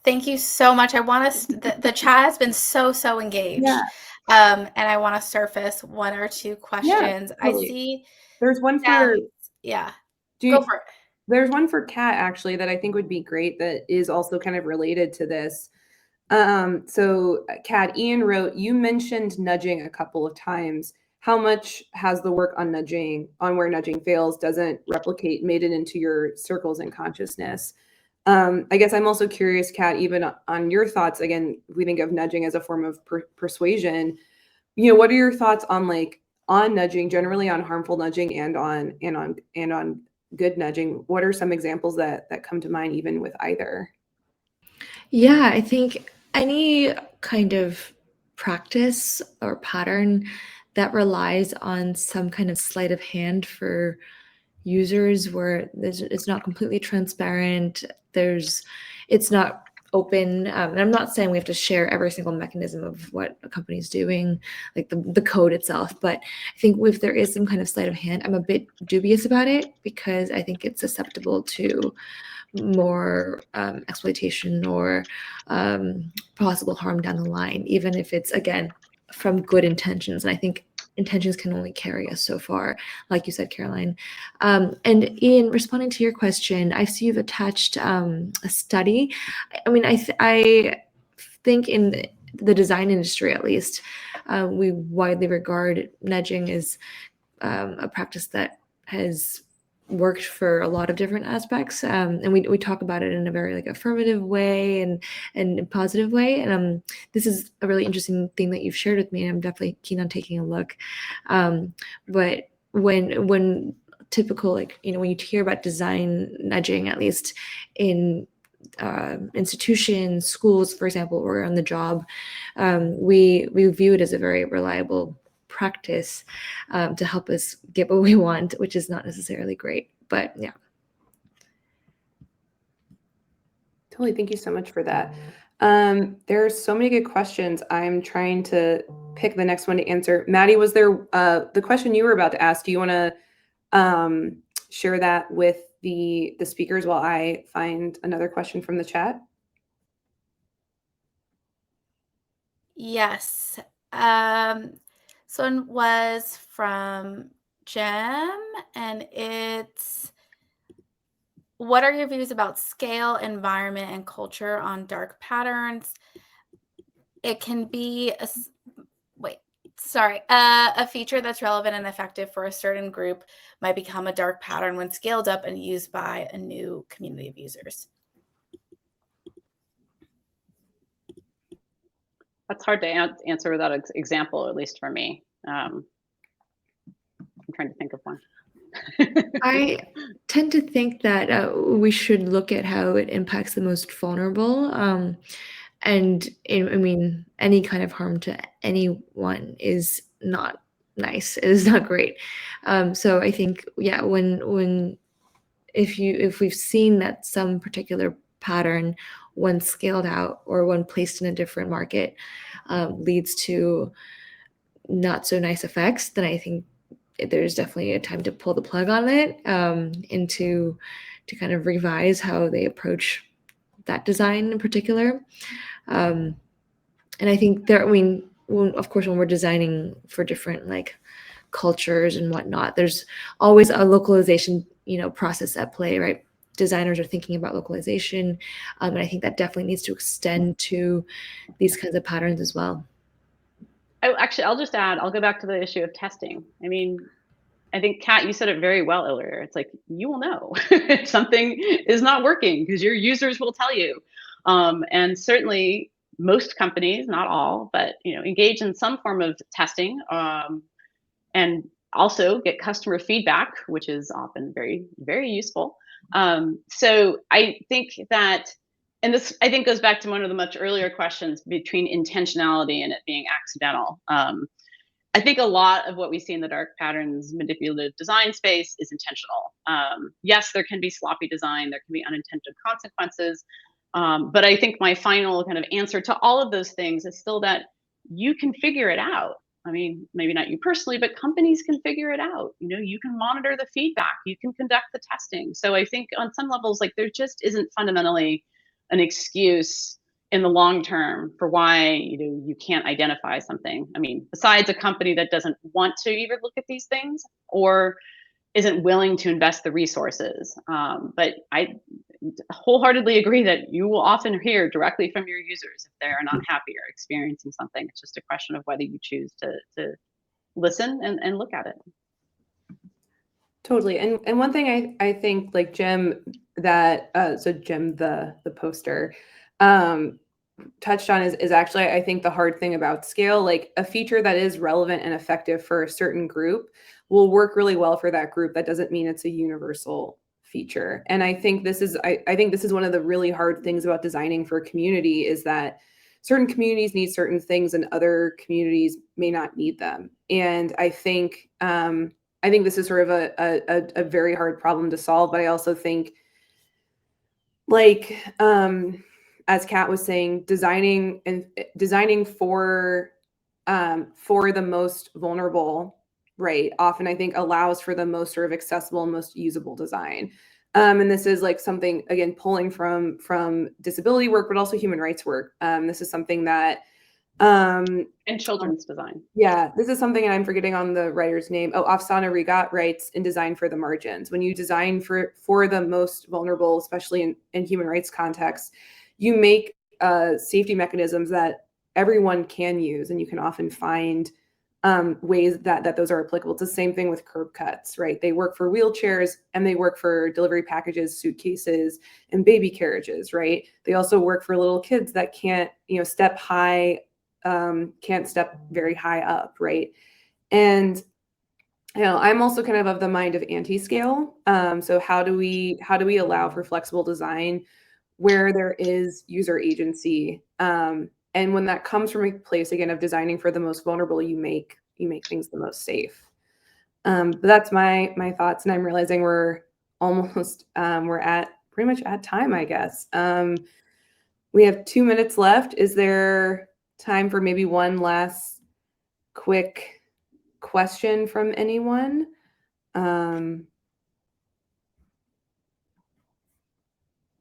Thank you so much. I want us. The chat has been so engaged. Yeah. And I want to surface one or two questions. Yeah, totally. I see. There's one for. Yeah. Go for it. There's one for Kat, actually, that I think would be great, that is also kind of related to this. So Kat, Ian wrote, you mentioned nudging a couple of times. How much has the work on nudging, on where nudging fails, doesn't replicate, made it into your circles and consciousness? I guess I'm also curious, Kat, even on your thoughts. Again, if we think of nudging as a form of persuasion, what are your thoughts on on nudging, generally on harmful nudging and on good nudging? What are some examples that come to mind even with either? Yeah, I think any kind of practice or pattern that relies on some kind of sleight of hand for users, where it's not completely transparent, it's not open. And I'm not saying we have to share every single mechanism of what a company is doing, like the code itself, but I think if there is some kind of sleight of hand, I'm a bit dubious about it, because I think it's susceptible to more exploitation or possible harm down the line, even if it's, again, from good intentions. And I think intentions can only carry us so far, like you said, Caroline. And Ian, responding to your question, I see you've attached a study. I mean, I think in the design industry, at least, we widely regard nudging as a practice that has worked for a lot of different aspects, and we talk about it in a very like affirmative way and positive way. And this is a really interesting thing that you've shared with me, and I'm definitely keen on taking a look. But when typical, like, when you hear about design nudging, at least in institutions, schools, for example, or on the job, we view it as a very reliable practice to help us get what we want, which is not necessarily great. But yeah. Totally. Thank you so much for that. There's so many good questions. I'm trying to pick the next one to answer. Maddie, was there the question you were about to ask? Do you want to share that with the speakers while I find another question from the chat? Yes. So one was from Jem, and it's, what are your views about scale, environment, and culture on dark patterns? It can be a feature that's relevant and effective for a certain group might become a dark pattern when scaled up and used by a new community of users. That's hard to answer without an example, at least for me. I'm trying to think of one. I tend to think that we should look at how it impacts the most vulnerable. And I mean, any kind of harm to anyone is not nice. It is not great. So I think, yeah, if we've seen that some particular pattern, when scaled out or when placed in a different market, leads to not so nice effects, then I think there's definitely a time to pull the plug on it, and to kind of revise how they approach that design in particular. And I think of course, when we're designing for different like cultures and whatnot, there's always a localization, process at play, right? Designers are thinking about localization, and I think that definitely needs to extend to these kinds of patterns as well. I'll just add, I'll go back to the issue of testing. I mean, I think, Kat, you said it very well earlier. It's like, you will know if something is not working because your users will tell you. And certainly most companies, not all, but engage in some form of testing, and also get customer feedback, which is often very, very useful. So I think that, and this I think goes back to one of the much earlier questions between intentionality and it being accidental. I think a lot of what we see in the dark patterns manipulative design space is intentional. Yes, there can be sloppy design, there can be unintended consequences, but I think my final kind of answer to all of those things is still that you can figure it out. I mean, maybe not you personally, but companies can figure it out. You can monitor the feedback, you can conduct the testing. So I think on some levels, like, there just isn't fundamentally an excuse in the long term for why you can't identify something. I mean, besides a company that doesn't want to even look at these things or isn't willing to invest the resources. But I wholeheartedly agree that you will often hear directly from your users if they are not happy or experiencing something. It's just a question of whether you choose to listen and look at it. Totally. And one thing I think, like Jem, that so Jem the poster touched on is actually, I think, the hard thing about scale. Like, a feature that is relevant and effective for a certain group will work really well for that group. That doesn't mean it's a universal feature. And I think this is I think this is one of the really hard things about designing for a community, is that certain communities need certain things and other communities may not need them. And I think this is sort of a very hard problem to solve, but I also think, like, as Kat was saying, designing for the most vulnerable, right, often I think allows for the most sort of accessible and most usable design. And this is like something, again, pulling from disability work, but also human rights work. This is something that And children's design. Yeah, this is something, and I'm forgetting on the writer's name. Oh, Afsana Rigat writes in Design for the Margins. When you design for the most vulnerable, especially in human rights contexts, you make safety mechanisms that everyone can use, and you can often find ways that those are applicable. It's the same thing with curb cuts, right? They work for wheelchairs and they work for delivery packages, suitcases, and baby carriages, right? They also work for little kids that can't, step high, can't step very high up, right? And I'm also kind of the mind of anti-scale. So how do we allow for flexible design where there is user agency? And when that comes from a place, again, of designing for the most vulnerable, you make things the most safe. But that's my thoughts, and I'm realizing we're almost we're at pretty much at time, I guess. We have 2 minutes left. Is there time for maybe one last quick question from anyone?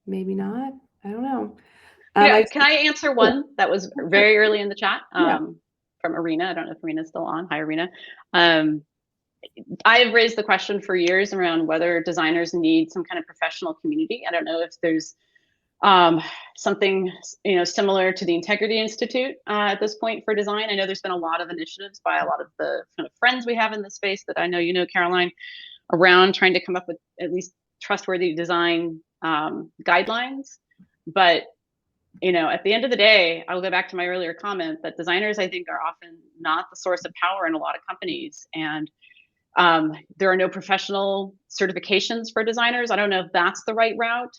Maybe not. I don't know. Can I answer one that was very early in the chat from Arena? I don't know if Arena's still on. Hi, Arena. I've raised the question for years around whether designers need some kind of professional community. I don't know if there's something similar to the Integrity Institute at this point for design. I know there's been a lot of initiatives by a lot of the kind of friends we have in this space that I know Caroline, around trying to come up with at least trustworthy design guidelines. But at the end of the day, I will go back to my earlier comment that designers, I think, are often not the source of power in a lot of companies, and there are no professional certifications for designers. I don't know if that's the right route.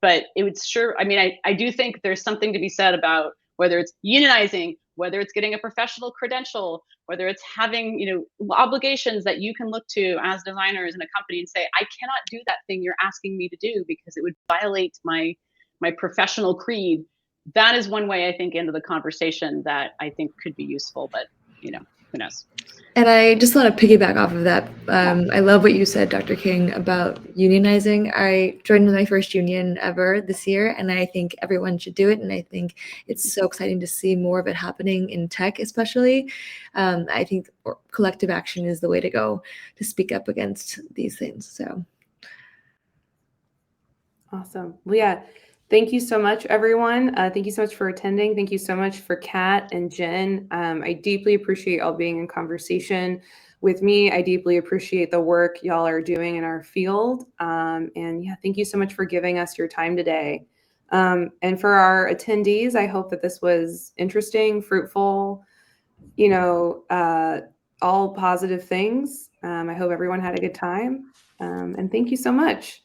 But it would sure, I do think there's something to be said about whether it's unionizing, whether it's getting a professional credential, whether it's having, obligations that you can look to as designers in a company and say, I cannot do that thing you're asking me to do because it would violate my professional creed. That is one way, I think, into the conversation that I think could be useful, but who knows? And I just want to piggyback off of that. I love what you said, Dr. King, about unionizing. I joined my first union ever this year, and I think everyone should do it. And I think it's so exciting to see more of it happening in tech, especially. I think collective action is the way to go to speak up against these things. So. Awesome. Well, yeah. Thank you so much, everyone. Thank you so much for attending. Thank you so much for Kat and Jen. I deeply appreciate y'all being in conversation with me. I deeply appreciate the work y'all are doing in our field. And yeah, thank you so much for giving us your time today. And for our attendees, I hope that this was interesting, fruitful, all positive things. I hope everyone had a good time. And thank you so much.